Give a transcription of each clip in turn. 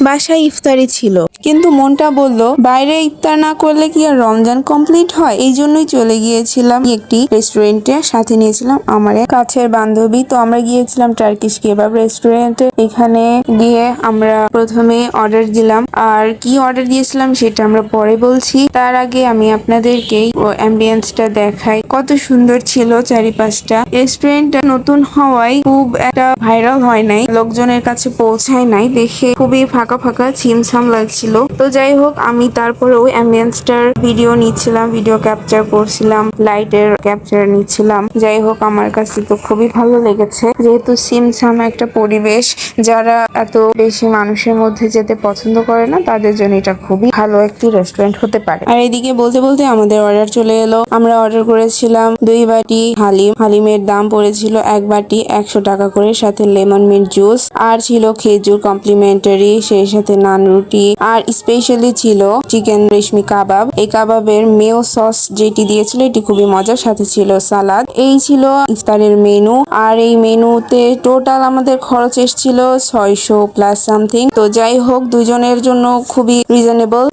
বাসায় ইফতারি ছিল, কিন্তু মনটা বলল বাইরে ইফতার না করলে কি আর রমজান কমপ্লিট হয়। এই জন্যই চলে গিয়েছিলাম একটি রেস্টুরেন্টে, সাথে নিয়েছিলাম আমার এক কাছের বান্ধবী। তো আমরা গিয়েছিলাম টার্কিশ কেবাব রেস্টুরেন্টে। এখানে গিয়ে আমরা প্রথমে অর্ডার দিলাম, আর কি অর্ডার দিয়েছিলাম সেটা আমরা পরে বলছি। তার আগে আমি আপনাদেরকে অ্যাম্বিয়েন্সটা দেখাই, কত সুন্দর ছিল চারিপাশটা। রেস্টুরেন্টটা নতুন হওয়ায় খুব একটা ভাইরাল হয় নাই, লোকজনের কাছে পৌঁছায় নাই, দেখে খুবই ফাঁকা ফাঁকা ছিমছাম লাগছিল। তো যাই হোক, আমি তারপরেও অ্যাম্বিয়েন্সটার ভিডিও নিচ্ছিলাম, ভিডিও ক্যাপচার করছিলাম, লাইটের ক্যাপচার নিচ্ছিলাম। যাই হোক, আমার কাছে তো খুবই ভালো লেগেছে, যেহেতু ছিমছাম একটা পরিবেশ, যারা এত বেশি মানুষের মধ্যে যেতে পছন্দ করে না তাদের জন্য এটা খুবই ভালো একটি রেস্টুরেন্ট হতে পারে। আর এদিকে বলতে বলতে আমাদের অর্ডার চলে এলো। আমরা অর্ডার করেছিলাম 2 বাটি হালিম। হালিমের দাম পড়েছিল 1 বাটি 100 টাকা করে, সাথে লেমন মিন্ট জুস, আর ছিল খেজুর কমপ্লিমেন্টারি, সেই সাথে নান রুটি, আর স্পেশালি ছিল চিকেন রেশমি কাবাব। এই কাবাবের মেও সস যেটি দিয়েছিল এটি খুবই মজার, সাথে ছিল সালাদ। এই ছিল ইফতারের মেনু। আর এই মেনুতে টোটাল আমাদের খরচ এসেছিল 600 প্লাস সামথিং। তো যাই হোক, দুজনের জন্য খুবই রিজনেবল।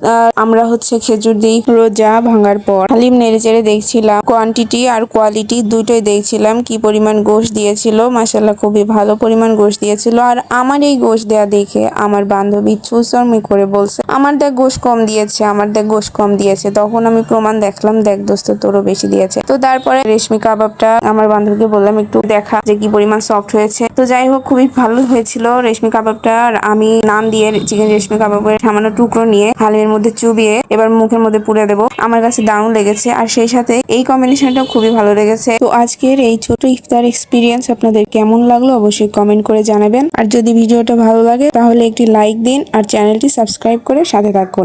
আমরা হচ্ছে খেজুর দিই রোজা ভাঙার পর। হালিম নেড়ে চেড়ে দেখছিলাম, কোয়ান্টিটি আর কোয়ালিটি দুটোই দেখছিলাম, কি পরিমাণ গোশ দিয়েছিল। মাশাআল্লাহ খুবই ভালো পরিমাণ গোশ দিয়েছিল। আর আমার এই গোশ দেয়া দেখে আমার বান্ধবী চুষরমি করে বলছে, আমার দেখ গোশ কম দিয়েছে, আমার দেখ গোশ কম দিয়েছে। তখন আমি প্রমাণ দেখলাম, দেখ দোস্ত তোরও বেশি দিয়েছে। তো তারপরে রেশমি কাবাবটা আমার বান্ধবীকে বললাম একটু দেখা যে কি পরিমাণ সফট হয়েছে। তো যাই হোক, খুবই ভালো হয়েছিল রেশমি কাবাবটা। আর আমি নাম দিয়ে চিকেন রেশমি কাবাবের সামান্য টুকরো নিয়ে হালিমের মধ্যে চুবিয়ে এবার মুখের মধ্যে পুরে দেবো। আমার কাছে দারুণ লেগেছে, আর সেই সাথে এই কম্বিনেশনটা খুবই ভালো লেগেছে। তো আজকের এই ছোট ইফতার এক্সপিরিয়েন্স আপনাদের কেমন লাগলো অবশ্যই কমেন্ট করে জানাবেন। আর যদি ভিডিওটা ভালো লাগে তাহলে একটি লাইক দিন, আর চ্যানেলটি সাবস্ক্রাইব করে সাথে থাকুন।